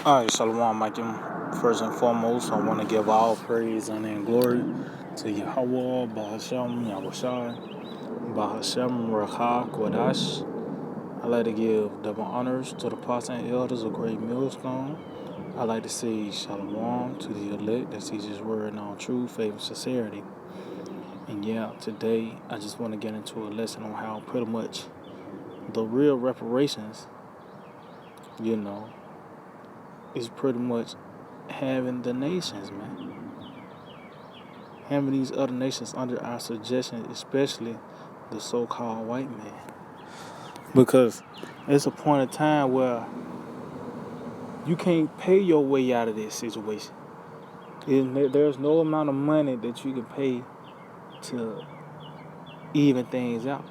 Alright, Shalom, Michael. First and foremost, I want to give all praise, honor, and glory to Yahweh, Bahashem, Yahushai, Bahashem, Rakha, Kodash. I like to give double honors to the apostles and elders of Great Millstone. I like to say Shalom to the elect that teaches His word in all truth, faith, and sincerity. And yeah, today I just want to get into a lesson on how pretty much the real reparations, is pretty much having the nations, man. Having these other nations under our suggestion, especially the so-called white man. Because it's a point in time where you can't pay your way out of this situation. There's no amount of money that you can pay to even things out.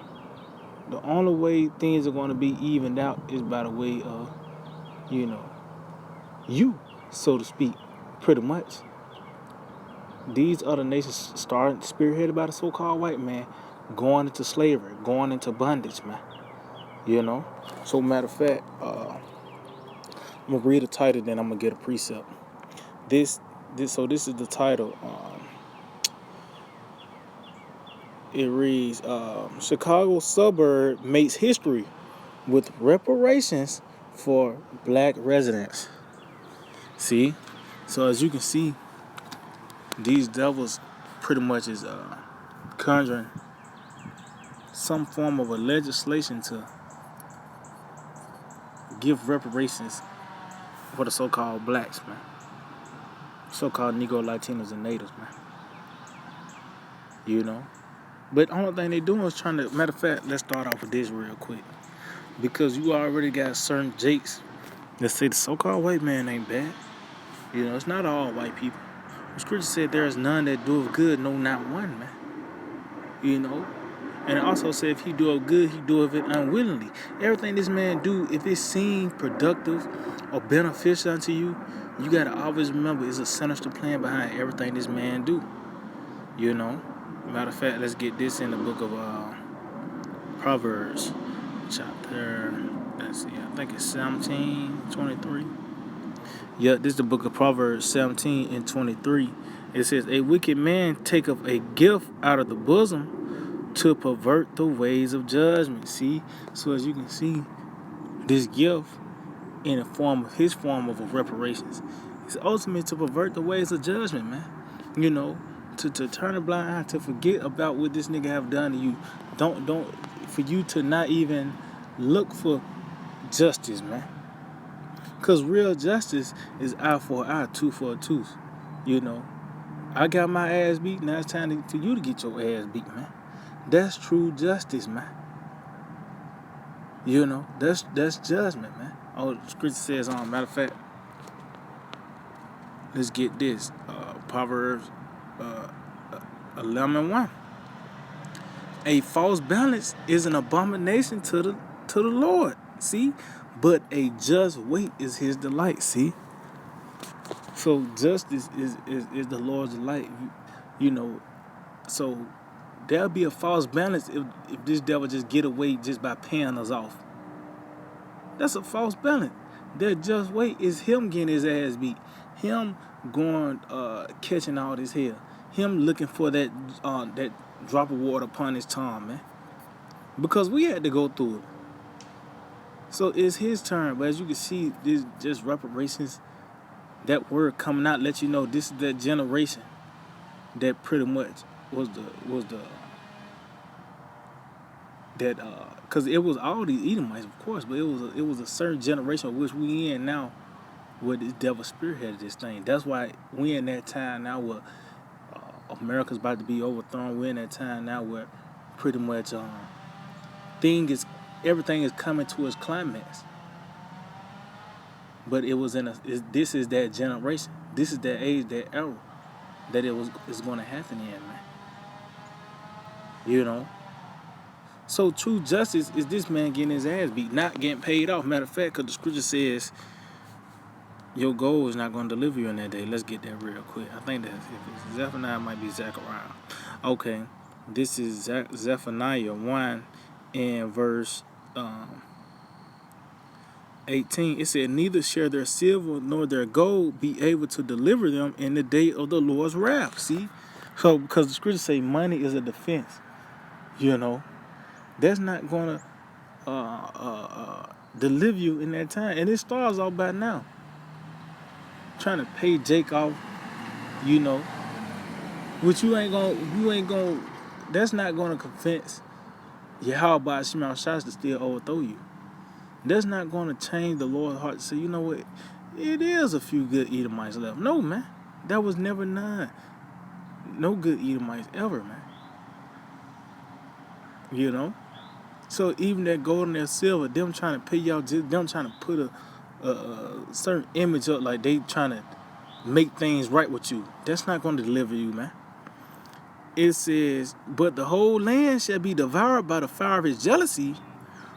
The only way things are going to be evened out is by the way of, you, so to speak, pretty much. These other nations started spearheaded by the so-called white man, going into slavery, going into bondage, man. So matter of fact, I'm gonna read a title, then I'm gonna get a precept. This is the title. It reads, Chicago suburb makes history with reparations for black residents. See? So as you can see, these devils pretty much is conjuring some form of a legislation to give reparations for the so-called blacks, man. So-called Negro, Latinos, and Natives, man. But the only thing they doing is trying to, matter of fact, let's start off with this real quick. Because you already got certain jakes that say the so-called white man ain't bad. It's not all white people. The scripture said there is none that doeth good, no, not one, man. And it also said if he doeth good, he doeth it unwillingly. Everything this man do, if it seems productive or beneficial unto you, you got to always remember it's a sinister plan behind everything this man do. Matter of fact, let's get this in the book of Proverbs, chapter, I think it's 17:23. Yeah, this is the book of Proverbs 17:23. It says, a wicked man taketh a gift out of the bosom to pervert the ways of judgment. See? So as you can see, this gift in the form of his form of reparations is ultimately to pervert the ways of judgment, man. To turn a blind eye, to forget about what this nigga have done to you. Don't for you to not even look for justice, man. Cause real justice is eye for an eye, tooth for a tooth. I got my ass beat, now it's time for you to get your ass beat, man. That's true justice, man. That's judgment, man. Oh, the scripture says, matter of fact, let's get this. Proverbs 11:1. A false balance is an abomination to the Lord. See? But a just weight is his delight. See? So justice is the Lord's delight. So there'll be a false balance if this devil just get away just by paying us off. That's a false balance. Their just weight is him getting his ass beat. Him going catching all this hell. Him looking for that drop of water upon his tongue, man. Because we had to go through it. So it's his turn. But as you can see, this just reparations, that word coming out let you know this is that generation that pretty much was the because it was all these Edomites, of course, but it was a certain generation of which we in now where this devil spearheaded this thing. That's why we in that time now where America's about to be overthrown. We're in that time now where pretty much everything is coming to its climax. But this is that generation. This is that age, that era that it's going to happen in, man. So true justice is this man getting his ass beat, not getting paid off. Matter of fact, because the scripture says your goal is not going to deliver you in that day. Let's get that real quick. I think that if it's Zephaniah, it might be Zechariah. Okay, this is Zephaniah 1 and verse 18, it said, neither shall their silver nor their gold be able to deliver them in the day of the Lord's wrath. See? So, because the scriptures say money is a defense, you know, that's not going to deliver you in that time. And it starts off by now. Trying to pay Jake off, you know, which that's not going to convince Yahweh Shema Shots to still overthrow you. That's not going to change the Lord's heart to say, you know what, it is a few good Edomites left. No, man. That was never none. No good Edomites ever, man. You know? So even that gold and that silver, them trying to pay y'all, them trying to put a certain image up like they trying to make things right with you. That's not going to deliver you, man. It says, but the whole land shall be devoured by the fire of his jealousy,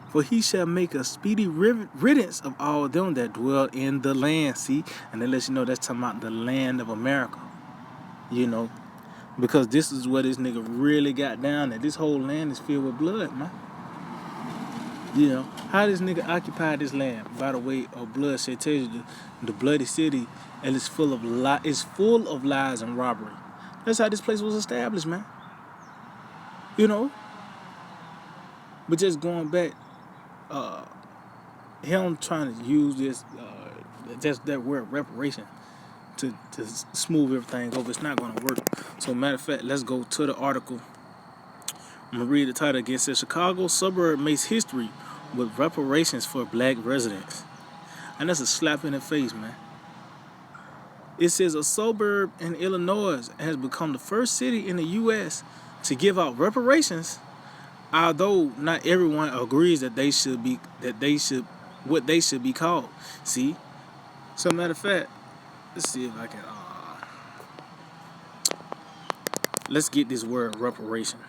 for he shall make a speedy riddance of all them that dwell in the land. See? And they let you know that's talking about the land of America. You know? Because this is where this nigga really got down, that this whole land is filled with blood, man. You know? How this nigga occupied this land? By the way of bloodshed. It tells you the bloody city, and it's full of lies and robbery. That's how this place was established, man. You know? But just going back, him trying to use this, just that word reparation to smooth everything over, it's not going to work. So matter of fact, let's go to the article. I'm going to read the title again. It says, Chicago suburb makes history with reparations for black residents. And that's a slap in the face, man. It says a suburb in Illinois has become the first city in the U.S. to give out reparations, although not everyone agrees that what they should be called. See? So matter of fact, let's see if I can let's get this word reparation.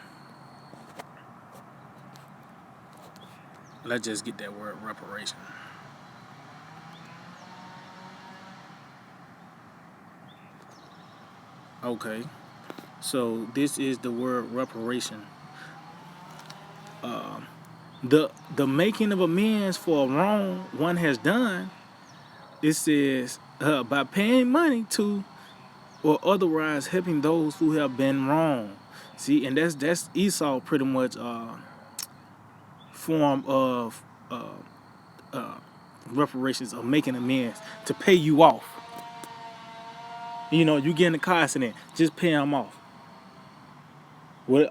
Let's just get that word reparation. Okay, so this is the word reparation. The making of amends for a wrong one has done. It says by paying money to or otherwise helping those who have been wrong. See, and that's Esau pretty much form of reparations, of making amends, to pay you off. You know, you get in a car accident, just pay them off. What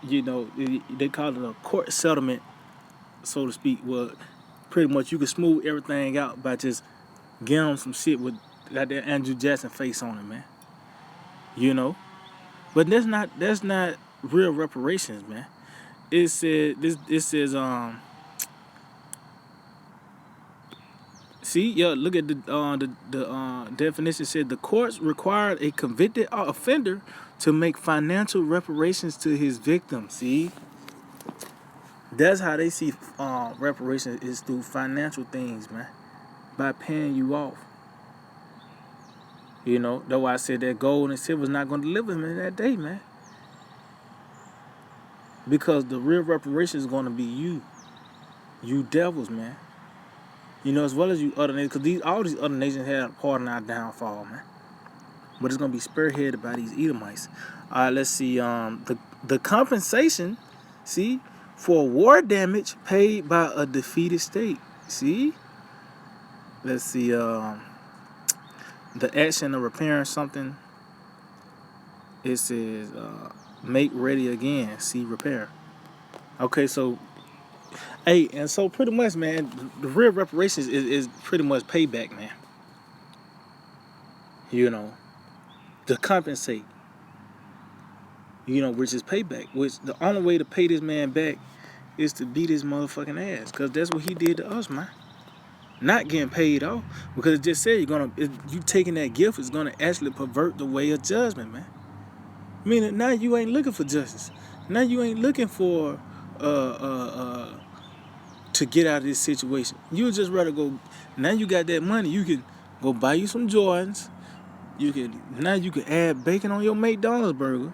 you know, they call it a court settlement, so to speak. Well, pretty much you can smooth everything out by just getting them some shit with that Andrew Jackson face on it, man. You know, but that's not real reparations, man. It said it says see, yeah, look at the definition. Said the courts required a convicted offender to make financial reparations to his victim. See, that's how they see reparations, is through financial things, man, by paying you off. You know, that's why I said that gold and silver is not going to deliver him in that day, man. Because the real reparation is going to be you devils, man. You know, as well as you other nations, because all these other nations had a part in our downfall, man. But it's going to be spearheaded by these Edomites. All right, let's see. The compensation, see, for war damage paid by a defeated state. See? Let's see. The action of repairing something, it says make ready again. See, repair. Okay, so, hey, and so pretty much, man, the real reparations is pretty much payback, man. You know, to compensate. You know, which is payback. Which the only way to pay this man back is to beat his motherfucking ass, because that's what he did to us, man. Not getting paid off, because it just said you taking that gift is gonna actually pervert the way of judgment, man. Meaning now you ain't looking for justice. Now you ain't looking for to get out of this situation. You just rather go. Now you got that money, you can go buy you some Jordans. You can add bacon on your McDonald's burger.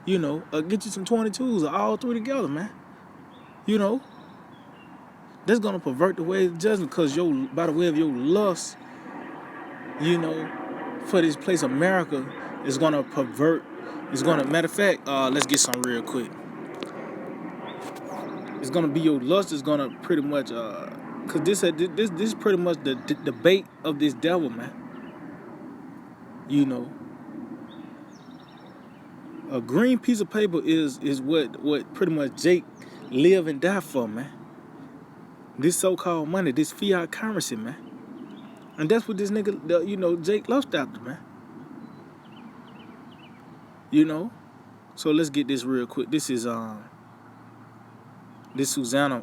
You know, or get you some 22s, or all three together, man. You know. That's gonna pervert the way of judgment, because by the way of your lust, for this place America is gonna pervert. It's gonna, matter of fact, let's get some real quick. It's gonna be your lust is gonna pretty much cause this is pretty much the debate of this devil, man. A green piece of paper is what pretty much Jake live and die for, man. This so-called money, this fiat currency, man. And that's what this nigga, Jake lost after, man. So let's get this real quick. This is this Susanna,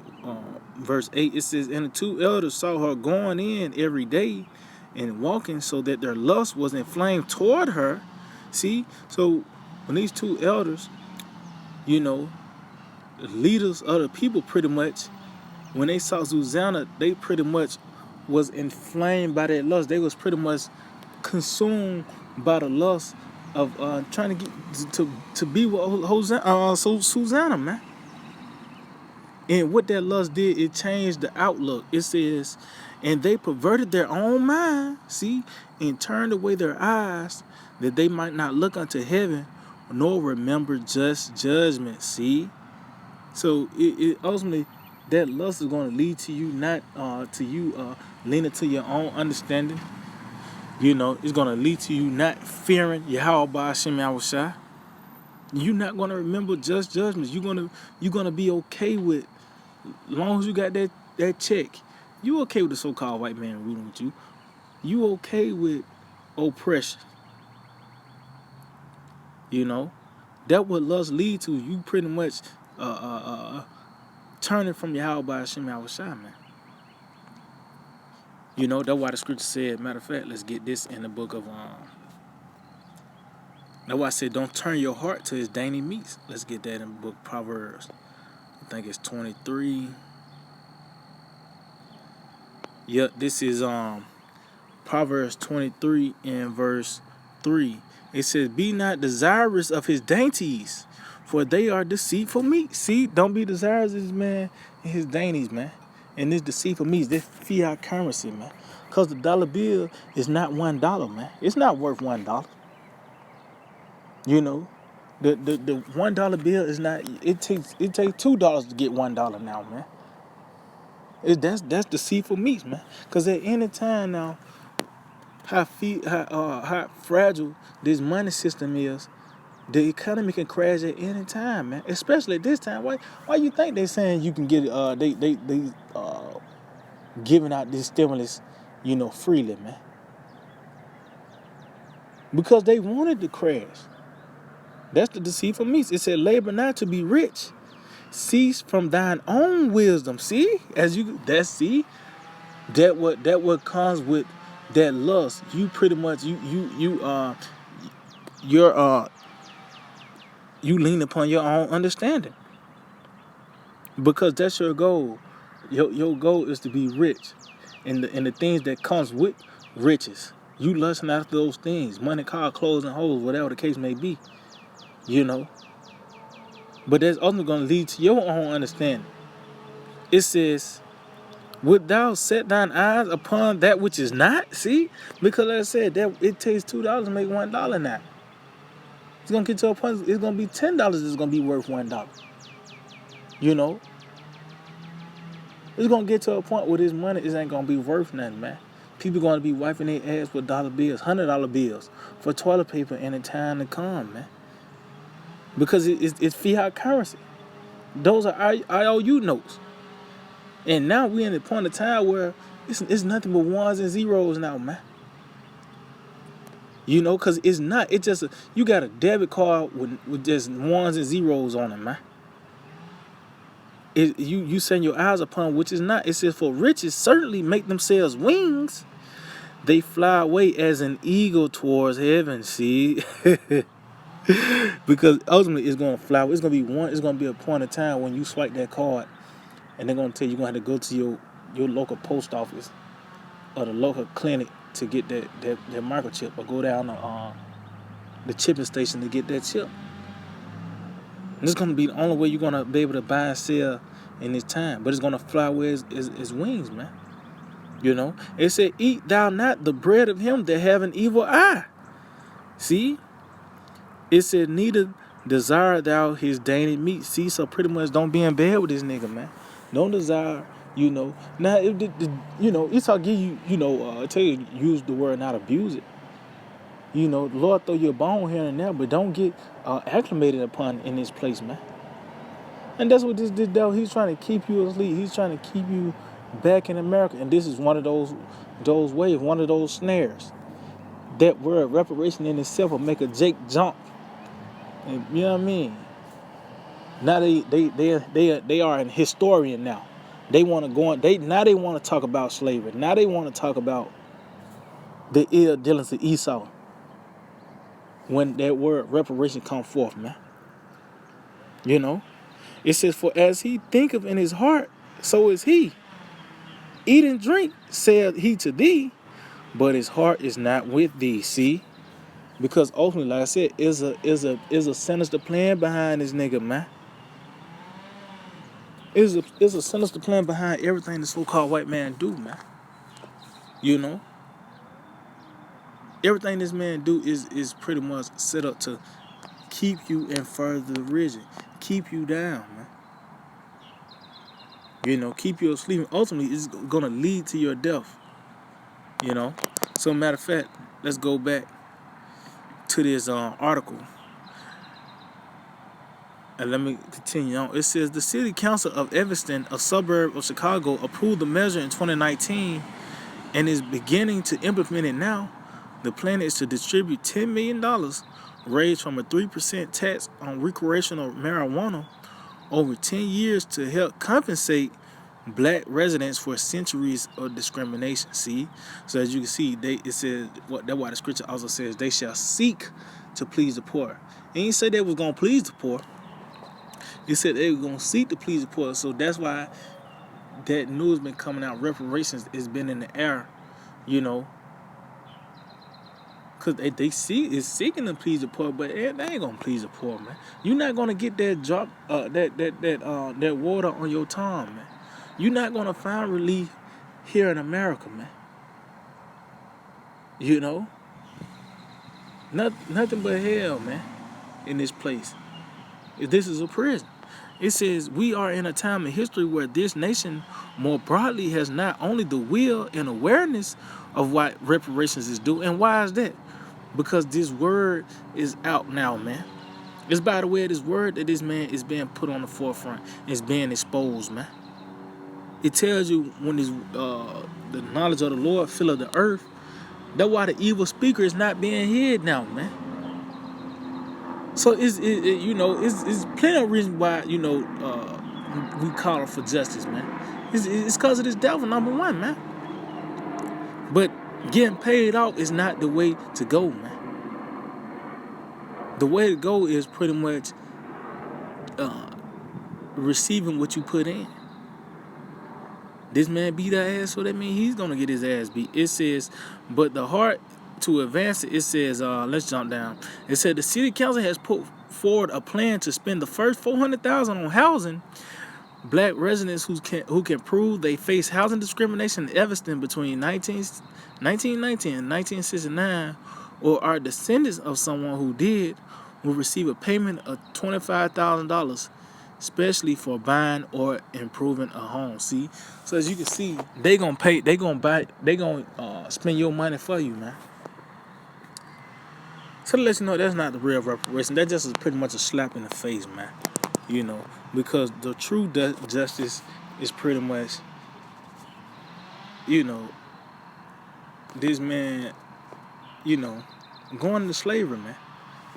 verse 8. It says, and the two elders saw her going in every day and walking, so that their lust was inflamed toward her. See, so when these two elders, leaders of the people, pretty much, when they saw Susanna, they pretty much was inflamed by that lust. They was pretty much consumed by the lust of trying to get to be with Susanna, man. And what that lust did, it changed the outlook. It says, and they perverted their own mind, see, and turned away their eyes, that they might not look unto heaven, nor remember just judgment, see. So it ultimately, that lust is going to lead to you not to you leaning to your own understanding. It's going to lead to you not fearing Yahweh Hashem Yahushua. You're not going to remember just judgments. You're gonna be okay with, as long as you got that check, you okay with the so-called white man ruling with you. You okay with oppression. That what lust lead to. You pretty much turning from Yahweh Hashem Yahushua, man. That's why the scripture said, matter of fact, let's get this in the book of that's why I said don't turn your heart to his dainty meats. Let's get that in the book of Proverbs. I think it's 23. Yep, this is Proverbs 23 and verse 3. It says, be not desirous of his dainties, for they are deceitful meat. See, don't be desirous of this man and his dainties, man. And this deceitful meat, this fiat currency, man. Because the dollar bill is not $1, man. It's not worth $1. The $1 bill is not. It takes $2 to get $1 now, man. That's deceitful meat, man. Because at any time now, how fragile this money system is, the economy can crash at any time, man. Especially at this time. Why you think they saying you can get they giving out this stimulus, freely, man? Because they wanted to crash. That's the deceitful meats. It said, labor not to be rich. Cease from thine own wisdom. See? That what comes with that lust. You pretty much you lean upon your own understanding. Because that's your goal. Your goal is to be rich. And the things that comes with riches. You lusting after those things. Money, car, clothes, and hoes, whatever the case may be. But that's ultimately going to lead to your own understanding. It says, wilt thou set thine eyes upon that which is not? See? Because like I said, that it takes $2 to make $1 now. It's going to get to a point, it's going to be $10 that's going to be worth $1. It's going to get to a point where this money ain't going to be worth nothing, man. People going to be wiping their ass with dollar bills, $100 bills for toilet paper in the time to come, man. Because it's fiat currency. Those are IOU notes. And now we're in a point of time where it's nothing but ones and zeros now, man. Because it's not. It's just you got a debit card with just ones and zeros on it, man. You send your eyes upon which is not. It says, for riches certainly make themselves wings. They fly away as an eagle towards heaven, see? Because ultimately it's going to fly. It's going to be a point of time when you swipe that card and they're going to tell you you're going to have to go to your local post office or the local clinic to get that microchip, or go down the chipping station to get that chip. And it's going to be the only way you're going to be able to buy and sell in his time, but it's gonna fly with his wings, man. You know, it said, "Eat thou not the bread of him that have an evil eye." See, it said, "Neither desire thou his dainty meat." See, so pretty much don't be in bed with this nigga, man. Don't desire, you know. Now, if you know, Esau give you, you know, tell you use the word, not abuse it. You know, the Lord throw you a bone here and there, but don't get acclimated upon in this place, man. And that's what this devil, he's trying to keep you asleep. He's trying to keep you back in America. And this is one of those waves, one of those snares. That word reparation in itself will make a Jake jump. And, you know what I mean? Now they are an historian now. They want to go on. They want to talk about slavery. Now they want to talk about the ill dealings of Esau. When that word reparation come forth, man. You know, it says, "For as he thinketh in his heart, so is he. Eat and drink, said he to thee, but his heart is not with thee." See, because ultimately, like I said, is a sinister plan behind this nigga, man. Is a sinister plan behind everything the so-called white man do, man. You know, everything this man do is pretty much set up to keep you in further rigid, keep you down, man. You know, keep you asleep. Ultimately, it's gonna lead to your death. You know. So, matter of fact, let's go back to this article. And let me continue on. It says, the City Council of Evanston, a suburb of Chicago, approved the measure in 2019 and is beginning to implement it now. The plan is to distribute $10 million raised from a 3% tax on recreational marijuana over 10 years to help compensate black residents for centuries of discrimination. See, so as you can see, it says that's why the scripture also says they shall seek to please the poor. It ain't say they was gonna please the poor. It said they were gonna seek to please the poor. So that's why that news been coming out. Reparations has been in the air, you know, because they see is seeking to please the poor, but they ain't gonna please the poor, man. You're not gonna get that drop, that water on your tongue, man. You're not gonna find relief here in America, man. You know, nothing but hell, man, in this place. This is a prison. It says, we are in a time in history where this nation more broadly has not only the will and awareness of what reparations is due. And why is that? Because this word is out now, man. It's by the way this word that this man is being put on the forefront. It's being exposed, man. It tells you when the knowledge of the Lord filleth the earth. That's why the evil speaker is not being hid now, man. So it's plenty of reasons why, you know, we call for justice, man. It's because of this devil, number one, man. But getting paid off is not the way to go, man. The way to go is pretty much receiving what you put in. This man beat our ass, so that means he's gonna get his ass beat. It says, but the heart to advance it, it says, let's jump down. It said the city council has put forward a plan to spend the first $400,000 on housing black residents who can prove they face housing discrimination in Evanston between 1990 and 1969, or are descendants of someone who did, will receive a payment of $25,000, especially for buying or improving a home. See, so as you can see, they gonna spend your money for you, man. So to let you know, that's not the real reparation. That just is pretty much a slap in the face, man. You know, because the true justice is pretty much, you know, this man, you know, going into slavery, man.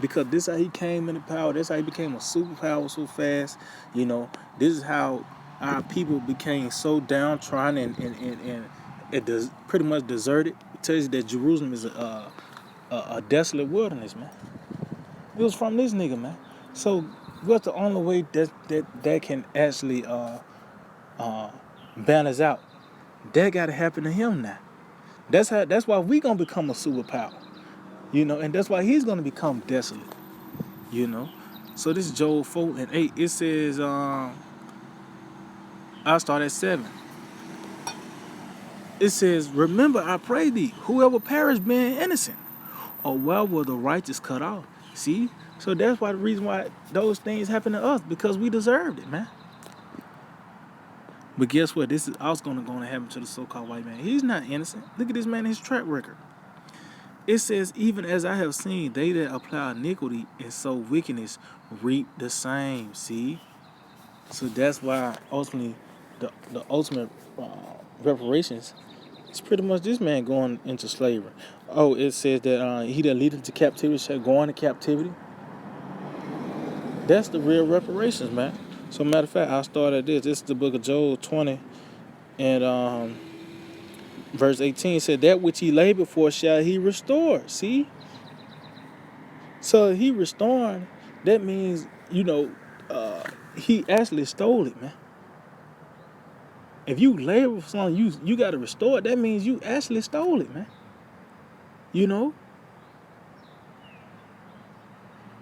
Because this is how he came into power. This is how he became a superpower so fast. You know, this is how our people became so downtrodden and it does pretty much deserted. It tells you that Jerusalem is a desolate wilderness, man. It was from this nigga, man. So what's the only way that can actually balance out? That gotta happen to him now. That's why we gonna become a superpower. You know, and that's why he's gonna become desolate. You know. So this is Joel 4:8. It says I'll start at 7. It says, remember, I pray thee, whoever perish being innocent, or where will the righteous cut off? See? So that's why the reason why those things happen to us, because we deserved it, man. But guess what? This is also going to happen to the so-called white man. He's not innocent. Look at this man, his track record. It says, even as I have seen, they that apply iniquity and sow wickedness reap the same. See? So that's why ultimately the ultimate reparations is pretty much this man going into slavery. Oh, it says that he that lead into captivity shall go into captivity. That's the real reparations, man. So matter of fact, I'll start at this. This is the book of Job 20 and verse 18. It said, that which he labored for shall he restore. See? So he restoring, that means, he actually stole it, man. If you labor for something, you got to restore it. That means you actually stole it, man. You know?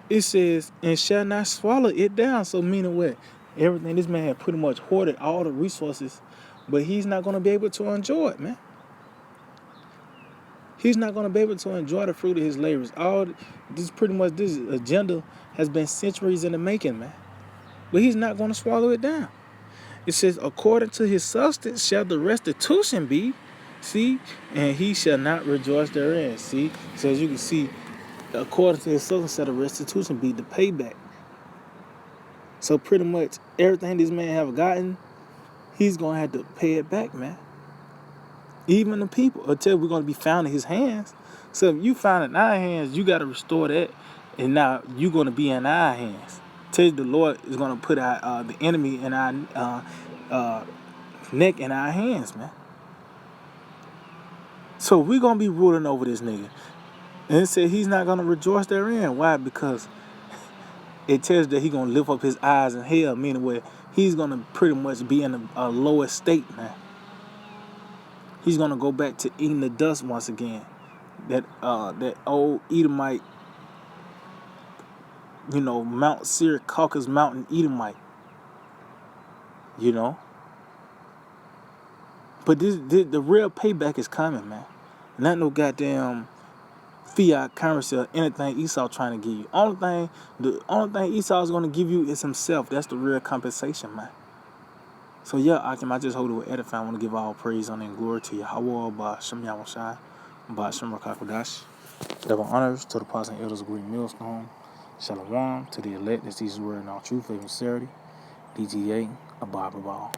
It says, and shall not swallow it down. So meaning what? Everything, this man had pretty much hoarded all the resources, but he's not going to be able to enjoy it, man. He's not going to be able to enjoy the fruit of his labors. This agenda has been centuries in the making, man. But he's not going to swallow it down. It says, according to his substance shall the restitution be. See? And he shall not rejoice therein. See? So as you can see, according to his substance shall the restitution be, the payback. So pretty much everything this man have gotten, he's going to have to pay it back, man. Even the people, until we're going to be found in his hands. So if you found in our hands, you got to restore that. And now you're going to be in our hands. Tell you the Lord is going to put the enemy in our neck in our hands, man. So we're going to be ruling over this nigga. And it said he's not going to rejoice therein. Why? Because it tells that he's going to lift up his eyes in hell, meaning where he's going to pretty much be in a lower state, man. He's going to go back to eating the dust once again. That old Edomite, Mount Seir, Caucasus Mountain Edomite. But the real payback is coming, man. Not no goddamn fiat currency or anything Esau trying to give you. The only thing Esau is going to give you is himself. That's the real compensation, man. So yeah, I just hold it with edifying. I want to give all praise, honor, and glory to Yahweh, Ba'ashem Yahushai, Ba'ashem Rakakodash. Double honors to the apostles and elders of Great Millstone. Shalom to the elect. That's these word in all truth, faith, and sincerity. DGA, Abba Ball.